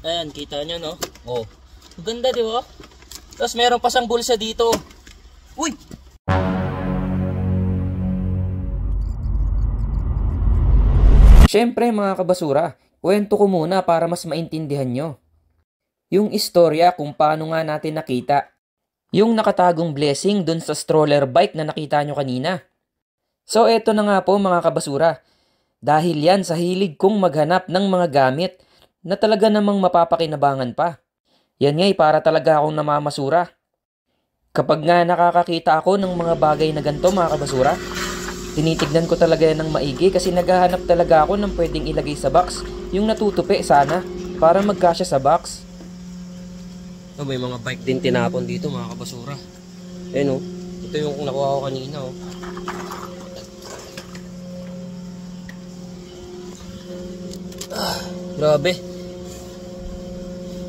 Ayan, kita nyo, no? Oh. Ang ganda, di ba? Tapos meron pa siyang bulsa dito. Uy! Siyempre mga kabasura, kwento ko muna para mas maintindihan nyo. Yung istorya kung paano nga natin nakita. Yung nakatagong blessing dun sa stroller bike na nakita nyo kanina. So eto na nga po mga kabasura. Dahil yan sa hilig kong maghanap ng mga gamit na talaga namang mapapakinabangan pa. Yan nga'y para talaga akong namamasura. Kapag nga nakakakita ako ng mga bagay na ganito mga kabasura, tinitignan ko talaga yan ng maigi kasi naghahanap talaga ako ng pwedeng ilagay sa box yung natutupi sana para magkasya sa box. Oh, may mga bike din tinapon dito mga kabasura. Ayan oh. Ito yung nakuha ko kanina oh. Grabe.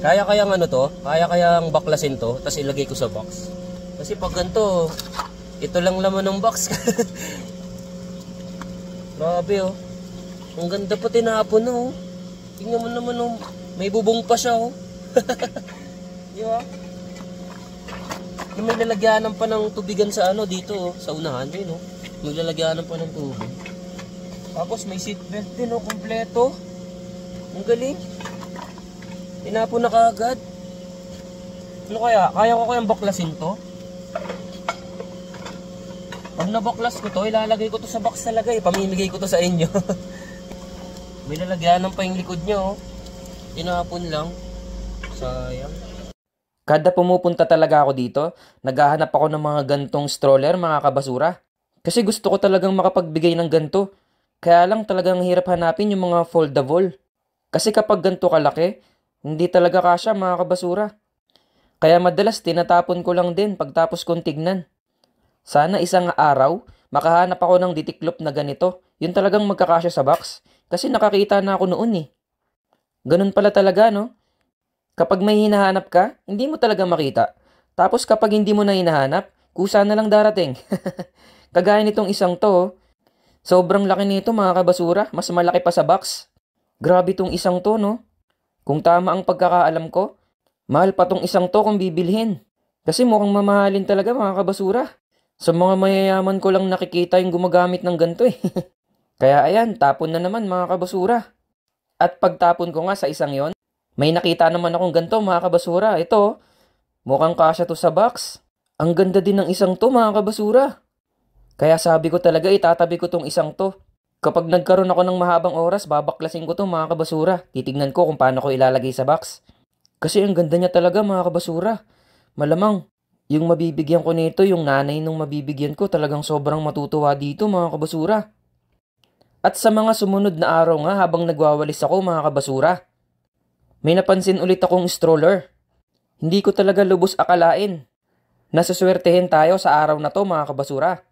Kaya-kayang ano to? Kaya-kayang baklasin to tapos ilagay ko sa box. Kasi pag ganito, ito lang laman ng box. Grabe oh. Ang ganda pa tinapon oh. Tingnan mo naman oh. May bubong pa siya oh. Di ba? May lalagyanan pa ng tubigan sa ano dito oh, sa unahan. Ayun oh. May lalagyanan pa ng tubig. Tapos may seatbelt din oh, kompleto. Ang galing. Tinapon na kaagad. Ano kaya? Kaya ko kayang baklasin to? Pag nabaklas ko to, ilalagay ko to sa box talaga eh. Pamimigay ko to sa inyo. May lalagyanan pa yung likod nyo. Tinapon lang. Sayang. Kada pumupunta talaga ako dito, naghahanap ako ng mga gantong stroller mga kabasura. Kasi gusto ko talagang makapagbigay ng ganto. Kaya lang talagang hirap hanapin yung mga foldable. Kasi kapag ganto kalaki, hindi talaga kasya mga kabasura. Kaya madalas tinatapon ko lang din pagtapos kong tignan. Sana isang araw, makahanap ako ng ditiklop na ganito. Yun talagang magkakasya sa box. Kasi nakakita na ako noon eh. Ganun pala talaga no? Kapag may hinahanap ka, hindi mo talaga makita. Tapos kapag hindi mo na hinahanap, kusa na lang darating. Kagaya nitong isang to, sobrang laki nito mga kabasura, mas malaki pa sa box. Grabe tong isang to no? Kung tama ang pagkakaalam ko, mahal pa tong isang to kung bibilhin. Kasi mukhang mamahalin talaga mga kabasura. Sa mga mayayaman ko lang nakikita yung gumagamit ng ganito eh. Kaya ayan, tapon na naman mga kabasura. At pagtapon ko nga sa isang yon, may nakita naman akong ganito mga kabasura. Ito, mukhang kasya to sa box. Ang ganda din ng isang to mga kabasura. Kaya sabi ko talaga itatabi ko tong isang to. Kapag nagkaroon ako ng mahabang oras, babaklasin ko to mga kabasura. Titignan ko kung paano ko ilalagay sa box. Kasi ang ganda niya talaga mga kabasura. Malamang, yung mabibigyan ko nito, yung nanay nung mabibigyan ko, talagang sobrang matutuwa dito mga kabasura. At sa mga sumunod na araw nga habang nagwawalis ako mga kabasura, may napansin ulit akong stroller. Hindi ko talaga lubos akalain. Nasuswertehin tayo sa araw na to mga kabasura.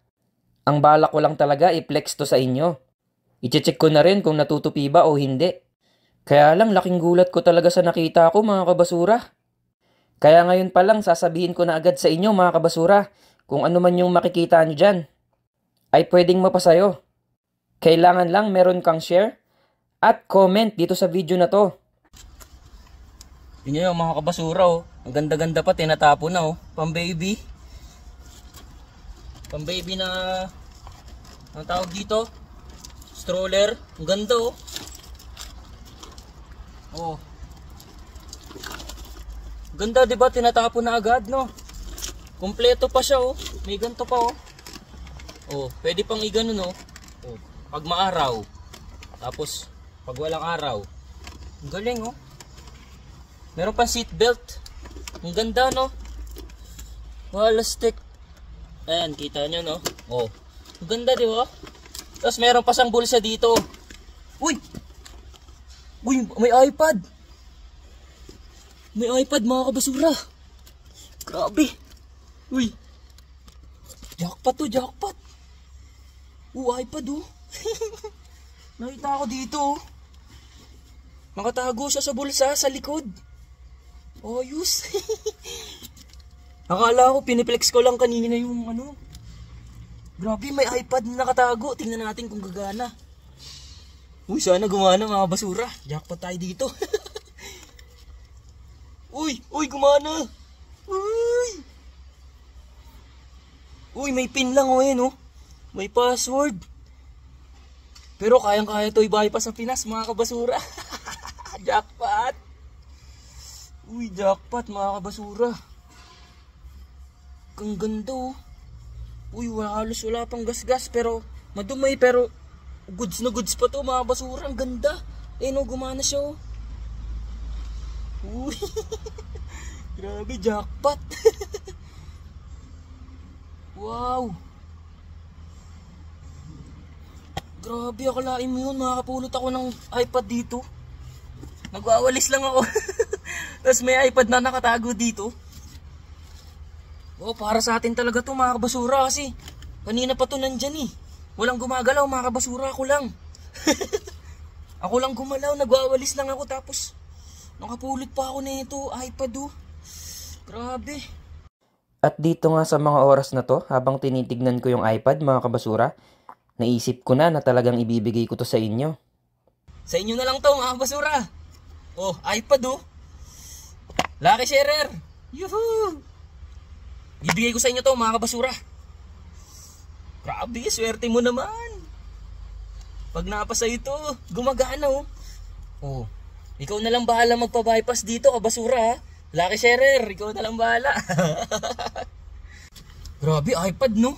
Ang balak ko lang talaga i-flex to sa inyo. I-check ko na rin kung natutupi ba o hindi. Kaya lang laking gulat ko talaga sa nakita ko mga kabasura. Kaya ngayon pa lang sasabihin ko na agad sa inyo mga kabasura kung ano man yung makikita nyo dyan. Ay pwedeng mapasayo. Kailangan lang meron kang share at comment dito sa video na to. Yun yung mga kabasura oh. Ang ganda-ganda pa tinatapon na oh. Pang baby. Pang baby na ang tawag dito. Stroller. Ang ganda oh. Oh. Ganda 'di ba? Tinatapon na agad no. Kompleto pa siya oh. May ganto pa oh. Oh, pwede pang igano no. Oh, pag maaraw. Tapos pag walang araw. Ang galing oh. Meron pa seat belt. Ang ganda no. Walastik. Ayan, kita nyo no. Oh. Ang ganda 'di ba? Tapos meron pa siyang bulsa dito. Uy! Uy, may iPad. May iPad mga kabasura. Grabe. Uy. Jackpot to, jackpot. iPad oh. Nakita ko dito oh. Nakatago siya sa bulsa sa likod. Ayos. Akala ko piniplex ko lang kanina yung ano. Grabe, may iPad na nakatago. Tingnan natin kung gagana. Uy, sana gumana mga basura. Jackpot tayo dito. Uy, gumana. Uy, may pin lang oh. May password. Pero kayang-kaya to i-bypass sa Pinas, mga kabasura. Jackpot. Uy, jackpot mga kabasura. Ang ganda oh. Uy, halos wala pang gas-gas pero madumay pero goods na goods pa to mga basura. Ang ganda. Gumana siya oh. Uy. Grabe, jackpot. Wow. Grabe, akalain mo yun, makakapulot ako ng iPad dito. Nagwawalis lang ako. Tapos may iPad na nakatago dito. Oh, para sa atin talaga to mga kabasura kasi kanina pa to nandyan eh. Walang gumagalaw mga kabasura, ako lang. Ako lang gumalaw, nagwawalis lang ako tapos nakapulot pa ako na ito, iPad oh. Grabe. At dito nga sa mga oras na to, habang tinitignan ko yung iPad mga kabasura, naisip ko na talagang ibibigay ko to sa inyo. Sa inyo na lang to mga kabasura. Oh, iPad oh. Lucky sharer. Yuhuu. Ibigay ko sa inyo to mga kabasura. Grabe, swerte mo naman. Pag napasa ito, gumagana oh. Oh, ikaw na lang bahala magpa-bypass dito kabasura ha. Lucky sharer, ikaw na lang bahala. Grabe, iPad no?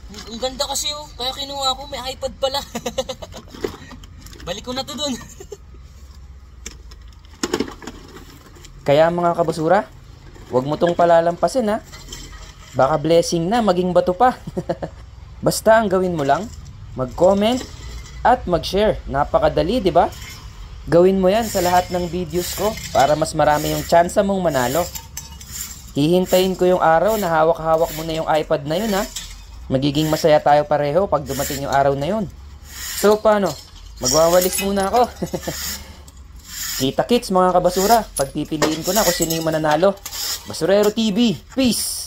Ang ganda kasi oh, kaya kinuha ko, may iPad pala. Balik ko na to dun. Kaya mga kabasura, huwag mo tong palalampasin ha. Baka blessing na, maging bato pa. Basta ang gawin mo lang, mag-comment at mag-share. Napakadali, di ba? Gawin mo yan sa lahat ng videos ko para mas marami yung tsansa mong manalo. Hihintayin ko yung araw na hawak-hawak mo na yung iPad na yun ha. Magiging masaya tayo pareho pag dumating yung araw na yun. So paano? Magwawalis muna ako. Kita-kits mga kabasura, pagpipiliin ko na kung sino yung mananalo. Basurero TV, peace!